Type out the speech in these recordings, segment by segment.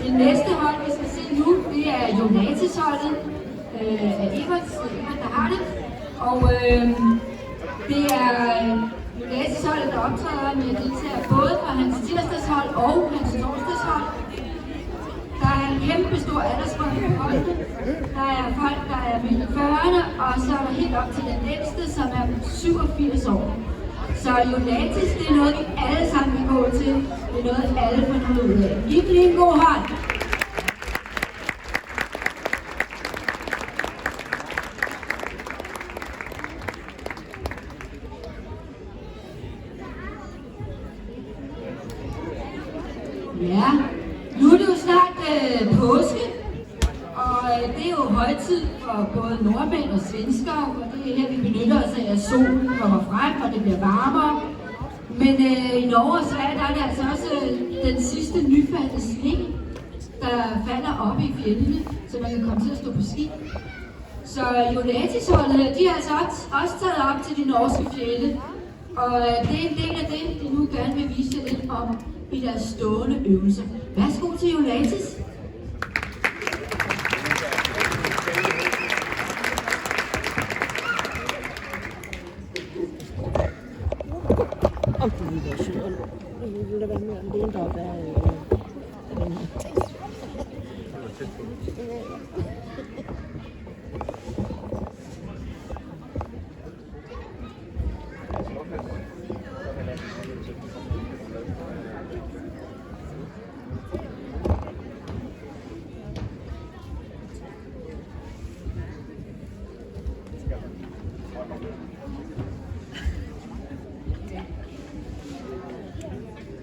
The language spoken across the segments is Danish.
Det næste hold, vi skal se nu, det er Jonatis-holdet af Evert, der har det. Og det er Jonatis-holdet, der optræder med deltagere både fra hans tirsdagshold og hans torsdagshold. Der er en kæmpe stor aldersgrund på holdene. Der er folk, der er midt i 40'erne, og så er der helt op til den ældste, som er 87 år. Så Jonatis, det er noget, vi alle sammen vil gå til. Det er noget, alle får noget ud af. Giv dem lige en god hånd. Ja, nu er det jo snart påske, og det er jo højtid for både nordmænd og svenskere, og det er her, vi benytter os af, at solen kommer frem, og det bliver varmere. Men i Norge og Sverige, der er det altså også den sidste nyfaldte sne, der falder op i fjellene, så man kan komme til at stå på ski. Så Jonatis-holdet, de er altså også taget op til de norske fjelle, og det er en del af det, de nu gerne vil vise lidt om i deres stående øvelser. Værsgo til Jonatis.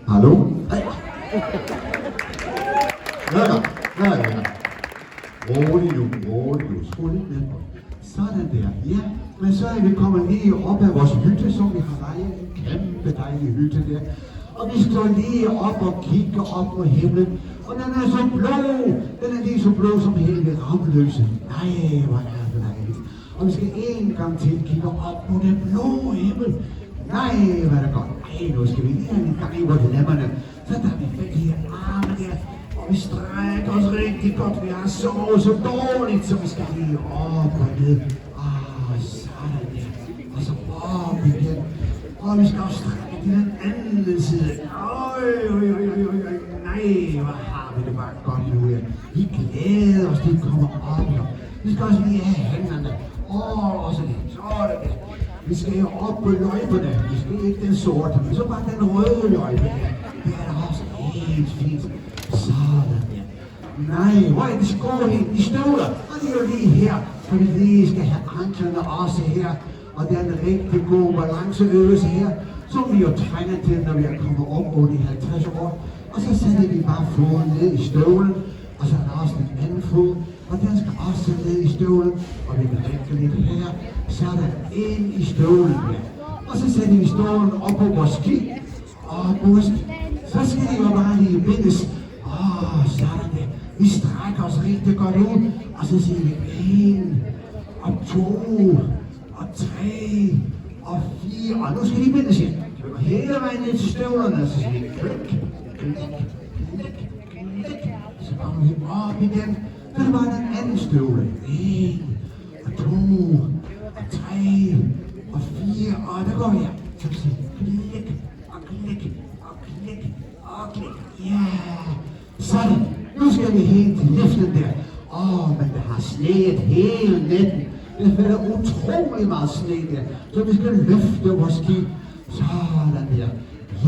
Hallo? Hej. Rolig nu. Skru lidt ned. Sådan der. Ja, men så er vi kommet lige op af vores hytte, som vi har lejet. En kæmpe dejlig hytte der. Og vi står lige op og kigger op på himlen. Og den er så blå. Den er lige så blå som hele Ramløse. Nej, hvor er det dejligt. Og vi skal en gang til kigge op på den blå himmel. Nej, hvad er det godt. Ej, nu skal vi lige have en gang i vores lemmerne. Så tager vi fat i armen der. Og vi strækker os rigtig godt. Vi har sovet så dårligt, så vi skal lige op og ned. Sådan der. Og så op igen. Og vi skal også strække til den anden side. Nej, hvor har vi det bare godt nu her. Vi glæder os, det kommer op her. Vi skal også lige have hænderne. Og så lidt. Sådan der. Vi skal jo op på løjperne. Vi skal ikke den sorte, men så bare den røde løjpe her. Det er da også helt fint. Sådan der. Nej, hvor er det skåret i støvler? Og det er jo lige her, for vi lige skal have anklerne også her. Og det er en rigtig god balanceøvelse her, som vi jo træner til, når vi er kommet op over de 50 år. Og så sætter vi bare foden ned i støvlen, og så er der også en anden fod. Og den skal også ned i støvlen, og vi kan række lidt her, så er der ind i støvlen her. Og så sætter vi støvlen op på vores ski, og busk. Så skal det jo bare lige bindes. Sådan det. Vi strækker os rigtig godt ud, og så siger vi 1, og 2, og 3, og 4, og nu skal de bindes igen. Så vi går hele vejen ned til støvlerne, og så siger vi klik, klik, klik, klik. Så kommer vi op igen. Så er det bare den anden støvle. 1, og 2, og 3, og 4, og der går vi her. Så vi siger klik, og klik, og klik, og klik. Ja, sådan. Nu skal vi helt til liften der. Men det har sneet hele natten. Det falder utrolig meget sne der. Så vi skal løfte vores ski. Sådan der.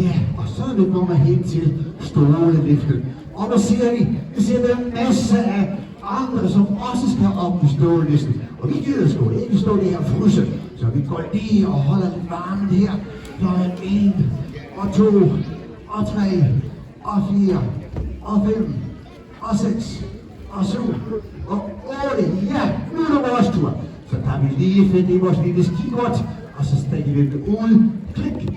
Ja, og så er vi kommet hen til ståleliften. Og hvad siger vi? Vi siger, der er en masse af andre, som også skal op på stålelisten. Og vi gider sgu ikke stå det her fryse. Så vi går lige og holder lidt varmen her. Så er 1, og 2, og 3, og 4, og 5, og 6, og 7, og 8. Ja, nu er det vores tur. Så tager vi lige fat i vores lille skikort, og så stikker vi det ud. Klik,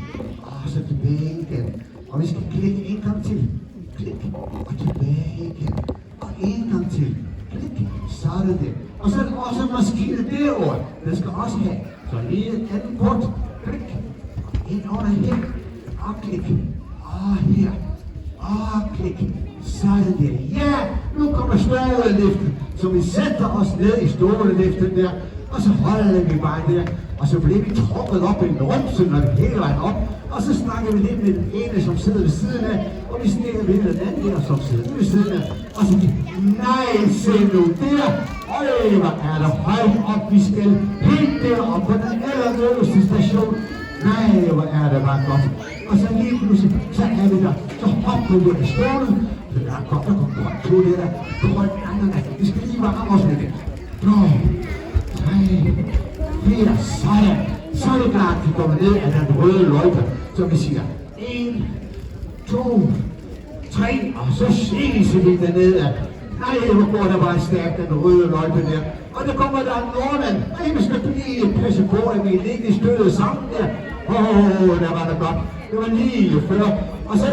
og så tilbage igen. Og vi skal klikke en gang til. Klik, og tilbage igen. Og en gang til. Klik, så er det det. Og så er det også maskinen derovre. Den skal også have. Så lige et andet kort. Klik, og ind under her. Og klik, og her. Og klik. Sådan der. Ja, nu kommer ståleliften, så vi sætter os ned i ståleliften der, og så holder vi bare der, og så bliver vi trukket op i numsen, når det hele vejen op, og så snakker vi lidt med den ene, som sidder ved siden af, og vi snakker med den anden der, som sidder ved siden af, og så siger nej, se nu der, øj, hvor er der højt op, vi skal helt derop på den allerøverste station. Nej, hvor er det bare godt. Og så lige pludselig, så er vi der, så hopper vi af stolen, så der er godt, der kommer godt på det der, grønt andre, vi skal lige varme os lidt. 3, 4, sådan. Så er det klart, at vi kommer ned af den røde løjpe, så vi siger 1, 2, 3, og så ses vi dernede af. Nej, hvor går der bare stærkt, den røde løjpe der. Og der kommer der en nordmand. Nej, vi skal lige passe på, at vi ikke støder sammen der. Der var det godt. Det var lige før. Og så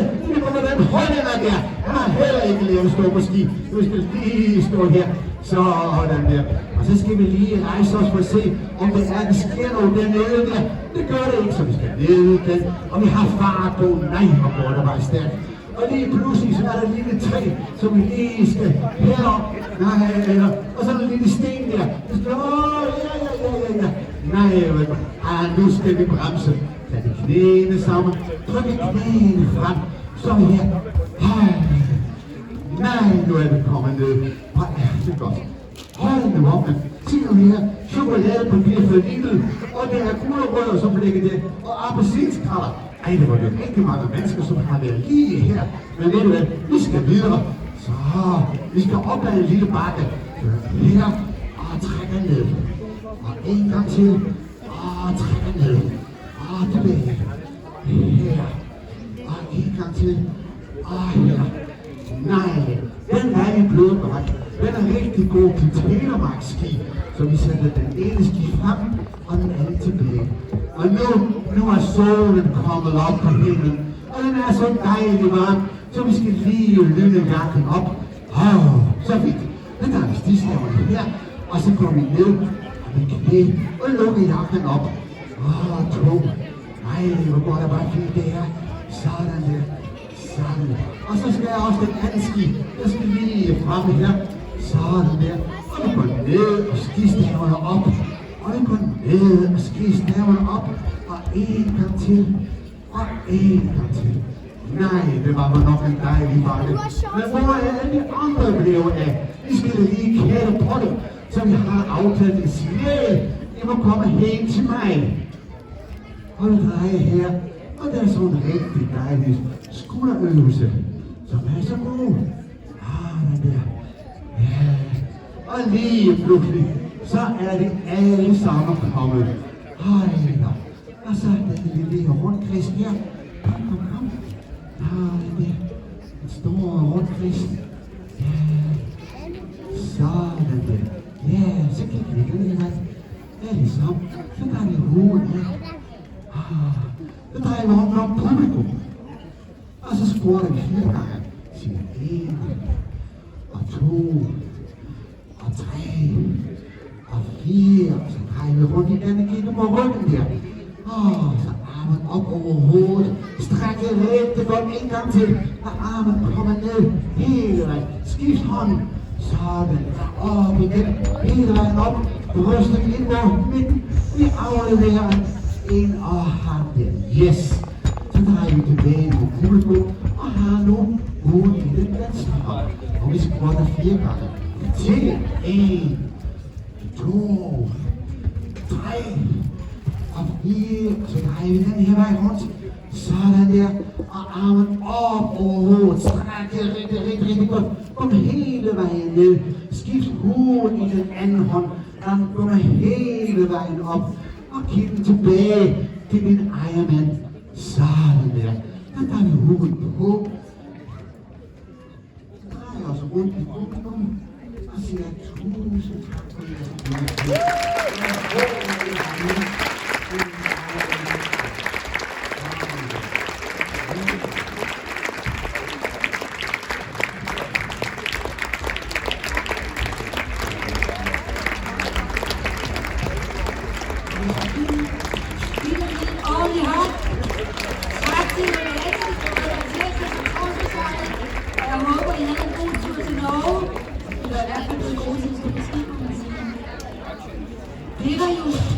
kommer der en hollænder der. Han har heller ikke lært at stå på ski. Vi skal lige stå her. Sådan der. Og så skal vi lige rejse os for at se, om der sker noget dernede der. Det gør det ikke, så vi skal ned igen. Og vi har fart på. Nej, hvor går det bare stærkt. Og lige pludselig så er der et lille træ, som vi lige skal herop. Nej, og så er der en lille sten der. Så skal ja. Nej, nu skal vi bremse. Tag de knæene sammen. Tryk knæene frem. Så er vi her. Nej, nu er vi kommet ned. Hvor er det godt. Hold nu op, man. Se nu her. Chokoladepapir for Lidl. Og der er gulerødder, som ligger der. Og appelsinskræller. Ej, det var jo rigtig mange mennesker, som har været lige her. Men ved du hvad, vi skal videre. Så, vi skal op ad en lille bakke. Her, og trækker ned. Og en gang til. Og trækker ned. Og tilbage. Her. Og en gang til. Og her. Nej, den er i blodbræk. Den er rigtig god til telemarkski. Så vi sætter den ene ski frem, og den anden tilbage. Og nu er solen kommet op på himlen, og den er så dejlig varm, så vi skal lige lønne jakken op. Så fint. Den tager vi stistaverne her, og så går vi ned med knæ og lukker jakken op. Tung. Nej, hvor går der bare fint det her. Sådan der. Sådan. Og så skal jeg også den anden ski. Jeg skal lige fremme her. Sådan der. Og vi går ned og skistaverne op. Og vi går ned og skistaverne op. Og en gang til. Og en gang til. Nej, det var nok en dejlig bakke. Men hvor er alle de andre blevet af? Vi skal lige kære på det, så vi har aftalt et signal. I må komme hen til mig. Og vi drejer her. Og der er sådan en rigtig dejlig skulderøvelse, som er så god. Den der. Ja. Og lige pludselig, så er det alle sammen kommet. Og så er det lille rundkreds her. Kom. Den der. En stor rundkreds. Ja. Sådan der. Ja, så kigger vi den her. Alle sammen. Så der er vi hovedet her. Så drejer vi hånden om publikum. Og så spurgte vi 4 gange. Siger 1, og 2, og 3, og 4. Og så drejer vi rundt igen og kigger på ryggen der. Så armen op over hovedet. Strækker rigtig godt en gang til. Og armen kommer ned hele vejen. Skift hånden. Sådan. Op igen. Hele vejen op. Brystet ind over midten. Vi afleverer en og ham der. Yes. Så drejer vi tilbage på publikum og har nu hovedet i den venstre hånd. Og vi skrutter 4 gange. Til 1, 2, 3 og 4. Så drejer vi den her vej rundt. Sådan der. Og armen op over hovedet. Strækker rigtig godt. Kom hele vejen ned. Skift hovedet i den anden hånd. Og kommer hele vejen op. Og kigge tilbage til min ejermand. Sådan der. Der tager vi hovedet på. Drejer os rundt i publikum. Og siger 1000 tak for jeres. Jeg håber, I Det var jo